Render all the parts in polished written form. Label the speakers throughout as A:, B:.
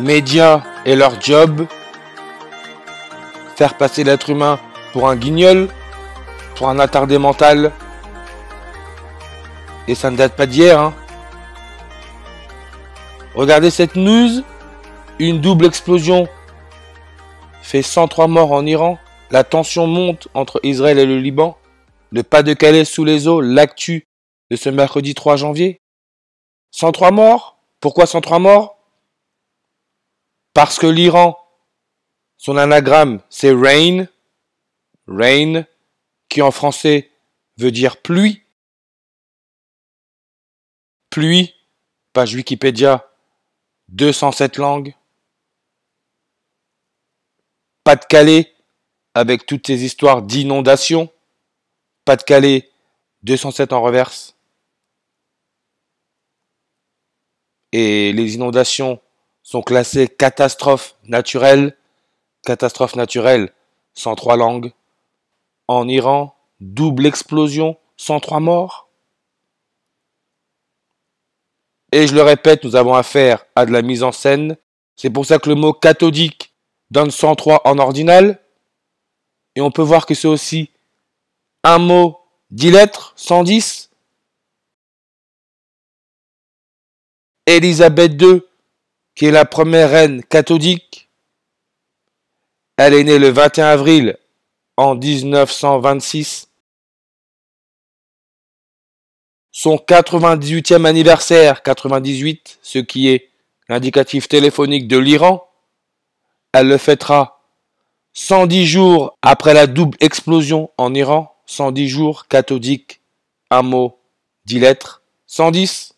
A: médias et leur job, faire passer l'être humain pour un guignol, pour un attardé mental. Et ça ne date pas d'hier, hein. Regardez cette news, une double explosion fait 103 morts en Iran, la tension monte entre Israël et le Liban, le Pas-de-Calais sous les eaux, l'actu de ce mercredi 3 janvier. 103 morts. Pourquoi 103 morts? Parce que l'Iran, son anagramme c'est rain, rain, qui en français veut dire pluie. Pluie, page Wikipédia, 207 langues. Pas-de-Calais, avec toutes ces histoires d'inondations. Pas-de-Calais, 207 en reverse. Et les inondations sont classées catastrophes naturelles. Catastrophe naturelle, 103 langues. En Iran, double explosion, 103 morts. Et je le répète, nous avons affaire à de la mise en scène. C'est pour ça que le mot cathodique donne 103 en ordinal. Et on peut voir que c'est aussi un mot 10 lettres, 110. Élisabeth II, qui est la première reine cathodique, elle est née le 21 avril en 1926. Son 98e anniversaire, 98, ce qui est l'indicatif téléphonique de l'Iran, elle le fêtera 110 jours après la double explosion en Iran. 110 jours, cathodique, un mot, 10 lettres, 110.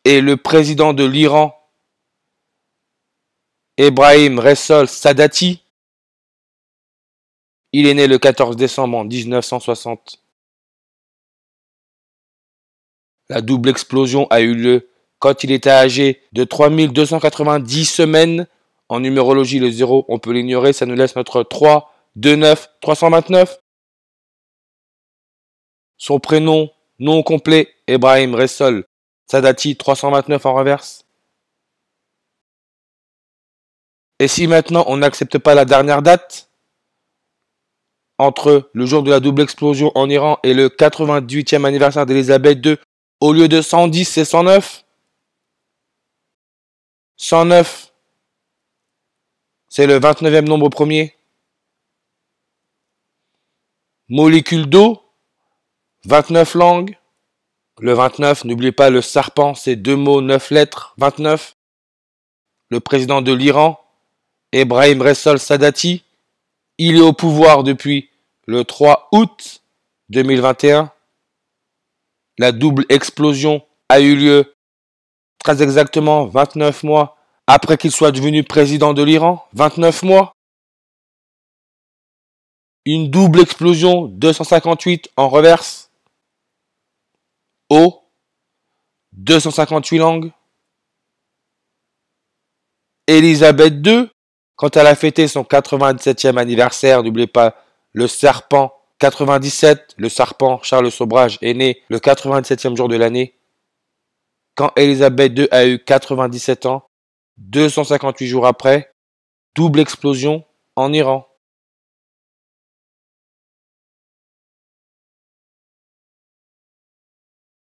A: Et le président de l'Iran, Ebrahim Ressol Sadati, il est né le 14 décembre 1960. La double explosion a eu lieu quand il était âgé de 3290 semaines. En numérologie, le 0, on peut l'ignorer, ça nous laisse notre 3, 2, 9, 329. Son prénom, nom complet, Ebrahim Ressol Sadati, 329 en reverse. Et si maintenant on n'accepte pas la dernière date, entre le jour de la double explosion en Iran et le 98e anniversaire d'Elisabeth II, au lieu de 110, c'est 109. 109, c'est le 29e nombre premier. Molécule d'eau, 29 langues. Le 29, n'oubliez pas le serpent, c'est 2 mots, 9 lettres, 29. Le président de l'Iran, Ebrahim Ressol Sadati, il est au pouvoir depuis le 3 août 2021. La double explosion a eu lieu très exactement 29 mois après qu'il soit devenu président de l'Iran. 29 mois. Une double explosion, 258 en reverse. Eau, 258 langues. Élisabeth II, quand elle a fêté son 97e anniversaire, n'oubliez pas le serpent 97, le serpent Charles Sobrage est né le 97e jour de l'année. Quand Élisabeth II a eu 97 ans, 258 jours après, double explosion en Iran.